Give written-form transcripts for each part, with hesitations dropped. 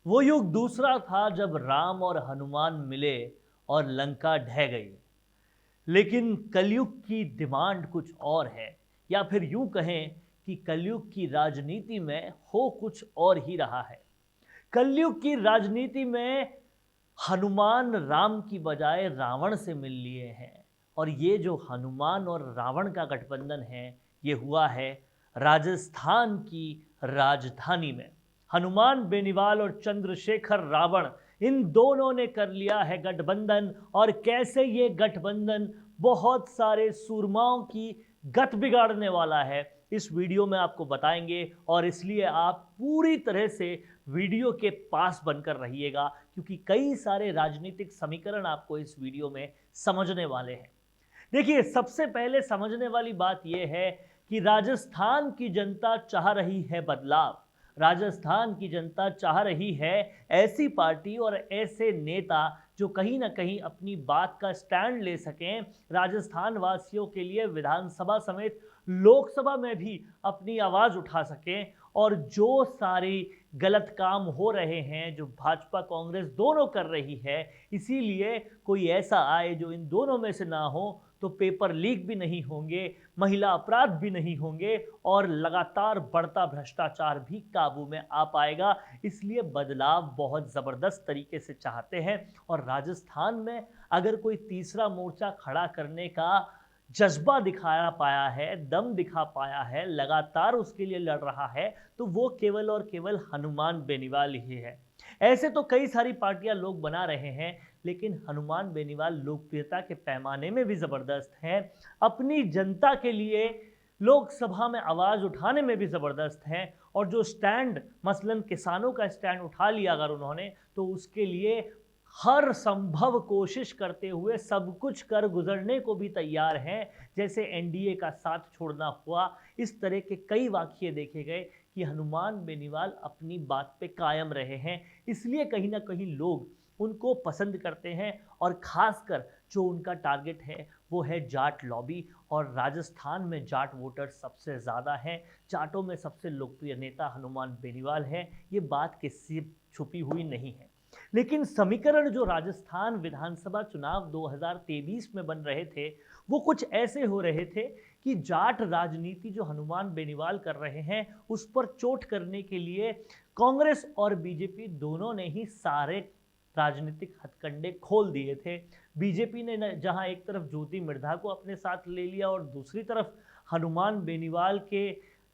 वो युग दूसरा था जब राम और हनुमान मिले और लंका ढह गई। लेकिन कलयुग की डिमांड कुछ और है, या फिर यूं कहें कि कलयुग की राजनीति में हो कुछ और ही रहा है। कलयुग की राजनीति में हनुमान राम की बजाय रावण से मिल लिए हैं। और ये जो हनुमान और रावण का गठबंधन है, ये हुआ है राजस्थान की राजधानी में। हनुमान बेनीवाल और चंद्रशेखर रावण, इन दोनों ने कर लिया है गठबंधन। और कैसे ये गठबंधन बहुत सारे सूरमाओं की गत बिगाड़ने वाला है, इस वीडियो में आपको बताएंगे। और इसलिए आप पूरी तरह से वीडियो के पास बनकर रहिएगा, क्योंकि कई सारे राजनीतिक समीकरण आपको इस वीडियो में समझने वाले हैं। देखिए, सबसे पहले समझने वाली बात यह है कि राजस्थान की जनता चाह रही है बदलाव। राजस्थान की जनता चाह रही है ऐसी पार्टी और ऐसे नेता जो कहीं ना कहीं अपनी बात का स्टैंड ले सकें, राजस्थान वासियों के लिए विधानसभा समेत लोकसभा में भी अपनी आवाज़ उठा सकें। और जो सारी गलत काम हो रहे हैं जो भाजपा कांग्रेस दोनों कर रही है, इसीलिए कोई ऐसा आए जो इन दोनों में से ना हो, तो पेपर लीक भी नहीं होंगे, महिला अपराध भी नहीं होंगे और लगातार बढ़ता भ्रष्टाचार भी काबू में आ पाएगा। इसलिए बदलाव बहुत ज़बरदस्त तरीके से चाहते हैं। और राजस्थान में अगर कोई तीसरा मोर्चा खड़ा करने का जज्बा दिखाया पाया है, दम दिखा पाया है, लगातार उसके लिए लड़ रहा है, तो वो केवल और केवल हनुमान बेनीवाल ही है। ऐसे तो कई सारी पार्टियां लोग बना रहे हैं, लेकिन हनुमान बेनीवाल लोकप्रियता के पैमाने में भी ज़बरदस्त हैं, अपनी जनता के लिए लोकसभा में आवाज़ उठाने में भी ज़बरदस्त हैं। और जो स्टैंड, मसलन किसानों का स्टैंड उठा लिया अगर उन्होंने, तो उसके लिए हर संभव कोशिश करते हुए सब कुछ कर गुजरने को भी तैयार हैं। जैसे एनडीए का साथ छोड़ना हुआ, इस तरह के कई वाक़ये देखे गए कि हनुमान बेनीवाल अपनी बात पे कायम रहे हैं। इसलिए कहीं ना कहीं लोग उनको पसंद करते हैं। और ख़ासकर जो उनका टारगेट है वो है जाट लॉबी। और राजस्थान में जाट वोटर सबसे ज़्यादा हैं। जाटों में सबसे लोकप्रिय नेता हनुमान बेनीवाल हैं, ये बात किसी छुपी हुई नहीं है। लेकिन समीकरण जो राजस्थान विधानसभा चुनाव 2023 में बन रहे थे, वो कुछ ऐसे हो रहे थे कि जाट राजनीति जो हनुमान बेनीवाल कर रहे हैं, उस पर चोट करने के लिए कांग्रेस और बीजेपी दोनों ने ही सारे राजनीतिक हथकंडे खोल दिए थे। बीजेपी ने जहां एक तरफ ज्योति मिर्धा को अपने साथ ले लिया और दूसरी तरफ हनुमान बेनीवाल के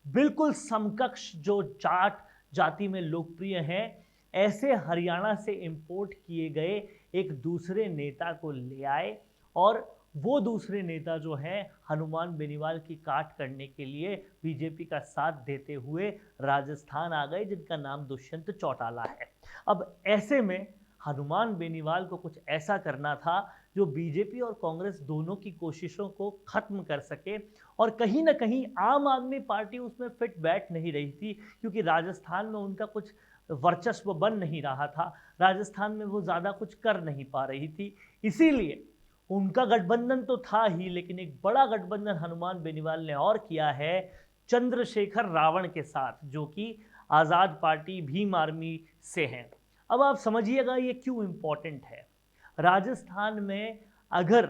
बिल्कुल समकक्ष जो जाट जाति में लोकप्रिय हैं, ऐसे हरियाणा से इंपोर्ट किए गए एक दूसरे नेता को ले आए। और वो दूसरे नेता जो हैं हनुमान बेनीवाल की काट करने के लिए बीजेपी का साथ देते हुए राजस्थान आ गए, जिनका नाम दुष्यंत चौटाला है। अब ऐसे में हनुमान बेनीवाल को कुछ ऐसा करना था जो बीजेपी और कांग्रेस दोनों की कोशिशों को खत्म कर सके। और कहीं ना कहीं आम आदमी पार्टी उसमें फिट बैठ नहीं रही थी, क्योंकि राजस्थान में उनका कुछ वर्चस्व बन नहीं रहा था, राजस्थान में वो ज़्यादा कुछ कर नहीं पा रही थी। इसीलिए उनका गठबंधन तो था ही, लेकिन एक बड़ा गठबंधन हनुमान बेनीवाल ने और किया है चंद्रशेखर रावण के साथ, जो कि आज़ाद पार्टी भीम आर्मी से हैं। अब आप समझिएगा ये क्यों इंपॉर्टेंट है। राजस्थान में अगर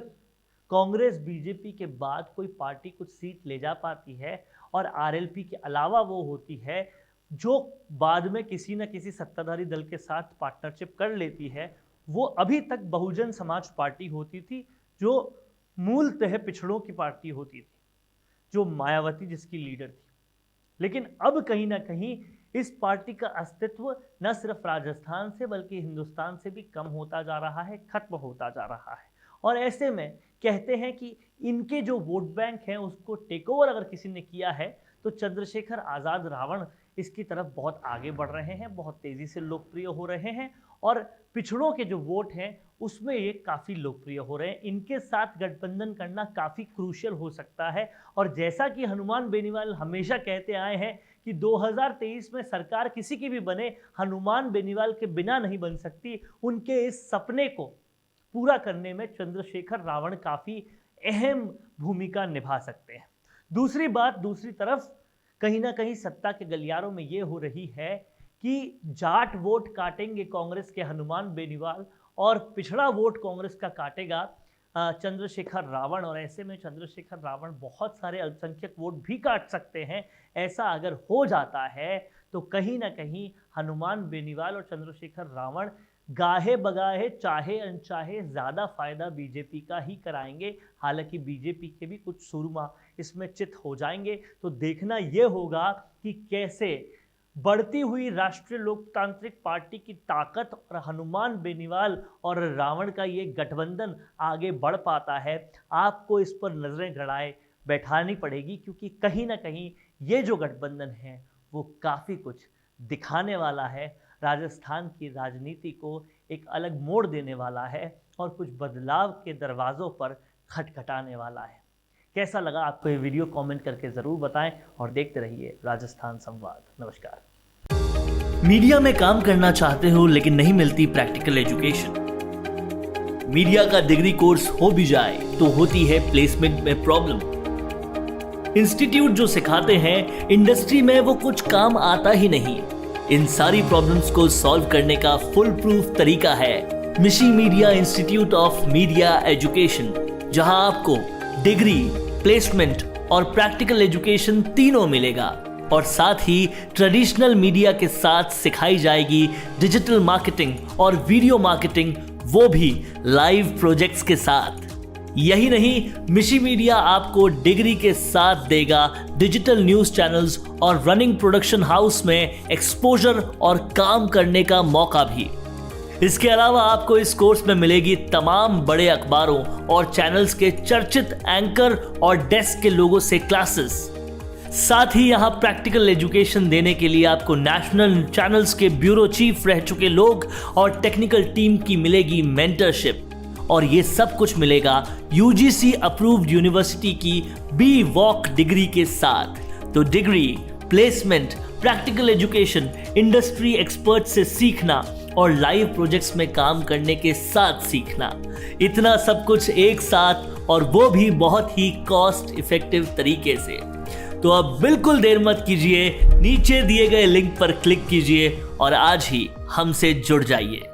कांग्रेस बीजेपी के बाद कोई पार्टी कुछ सीट ले जा पाती है और आरएलपी के अलावा वो होती है जो बाद में किसी न किसी सत्ताधारी दल के साथ पार्टनरशिप कर लेती है, वो अभी तक बहुजन समाज पार्टी होती थी, जो मूलतः पिछड़ों की पार्टी होती थी, जो मायावती जिसकी लीडर थी। लेकिन अब कहीं ना कहीं इस पार्टी का अस्तित्व न सिर्फ राजस्थान से बल्कि हिंदुस्तान से भी कम होता जा रहा है, खत्म होता जा रहा है। और ऐसे में कहते हैं कि इनके जो वोट बैंक हैं उसको टेक ओवर अगर किसी ने किया है, तो चंद्रशेखर आज़ाद रावण इसकी तरफ बहुत आगे बढ़ रहे हैं, बहुत तेज़ी से लोकप्रिय हो रहे हैं। और पिछड़ों के जो वोट हैं उसमें ये काफ़ी लोकप्रिय हो रहे हैं। इनके साथ गठबंधन करना काफ़ी क्रूशियल हो सकता है। और जैसा कि हनुमान बेनीवाल हमेशा कहते आए हैं कि 2023 में सरकार किसी की भी बने, हनुमान बेनीवाल के बिना नहीं बन सकती, उनके इस सपने को पूरा करने में चंद्रशेखर रावण काफ़ी अहम भूमिका निभा सकते हैं। दूसरी बात, दूसरी तरफ कहीं ना कहीं सत्ता के गलियारों में ये हो रही है कि जाट वोट काटेंगे कांग्रेस के हनुमान बेनीवाल और पिछड़ा वोट कांग्रेस का काटेगा चंद्रशेखर रावण, और ऐसे में चंद्रशेखर रावण बहुत सारे अल्पसंख्यक वोट भी काट सकते हैं। ऐसा अगर हो जाता है तो कहीं ना कहीं हनुमान बेनीवाल और चंद्रशेखर रावण गाहे बगाहे चाहे अनचाहे ज़्यादा फायदा बीजेपी का ही कराएंगे। हालांकि बीजेपी के भी कुछ सुरमा इसमें चित हो जाएंगे। तो देखना यह होगा कि कैसे बढ़ती हुई राष्ट्रीय लोकतांत्रिक पार्टी की ताकत और हनुमान बेनीवाल और रावण का ये गठबंधन आगे बढ़ पाता है। आपको इस पर नजरें गड़ाए बैठानी पड़ेगी, क्योंकि कहीं ना कहीं ये जो गठबंधन है वो काफ़ी कुछ दिखाने वाला है, राजस्थान की राजनीति को एक अलग मोड़ देने वाला है और कुछ बदलाव के दरवाज़ों पर खटखटाने वाला है। कैसा लगा आपको ये वीडियो कमेंट करके ज़रूर बताएं और देखते रहिए राजस्थान संवाद। नमस्कार। मीडिया में काम करना चाहते हो लेकिन नहीं मिलती प्रैक्टिकल एजुकेशन, मीडिया का डिग्री कोर्स हो भी जाए तो होती है प्लेसमेंट में प्रॉब्लम। इंस्टीट्यूट जो सिखाते हैं इंडस्ट्री में वो कुछ काम आता ही नहीं। इन सारी प्रॉब्लम्स को सॉल्व करने का फुल प्रूफ तरीका है मिशी media institute of media education, जहां आपको डिग्री, प्लेसमेंट और प्रैक्टिकल एजुकेशन तीनों मिलेगा और साथ ही ट्रेडिशनल मीडिया के साथ सिखाई जाएगी डिजिटल मार्केटिंग और वीडियो मार्केटिंग, वो भी लाइव प्रोजेक्ट्स के साथ। यही नहीं, मिशी मीडिया आपको डिग्री के साथ देगा डिजिटल न्यूज चैनल्स और रनिंग प्रोडक्शन हाउस में एक्सपोजर और काम करने का मौका भी। इसके अलावा आपको इस कोर्स में मिलेगी तमाम बड़े अखबारों और चैनल्स के चर्चित एंकर और डेस्क के लोगों से क्लासेस। साथ ही यहाँ प्रैक्टिकल एजुकेशन देने के लिए आपको नेशनल चैनल्स के ब्यूरो चीफ रह चुके लोग और टेक्निकल टीम की मिलेगी मेंटरशिप, और ये सब कुछ मिलेगा यूजीसी अप्रूव्ड यूनिवर्सिटी की बी वॉक डिग्री के साथ। तो degree, placement, practical education, industry expert से सीखना और लाइव प्रोजेक्ट्स में काम करने के साथ सीखना, इतना सब कुछ एक साथ, और वो भी बहुत ही कॉस्ट इफेक्टिव तरीके से। तो अब बिल्कुल देर मत कीजिए, नीचे दिए गए लिंक पर क्लिक कीजिए और आज ही हमसे जुड़ जाइए।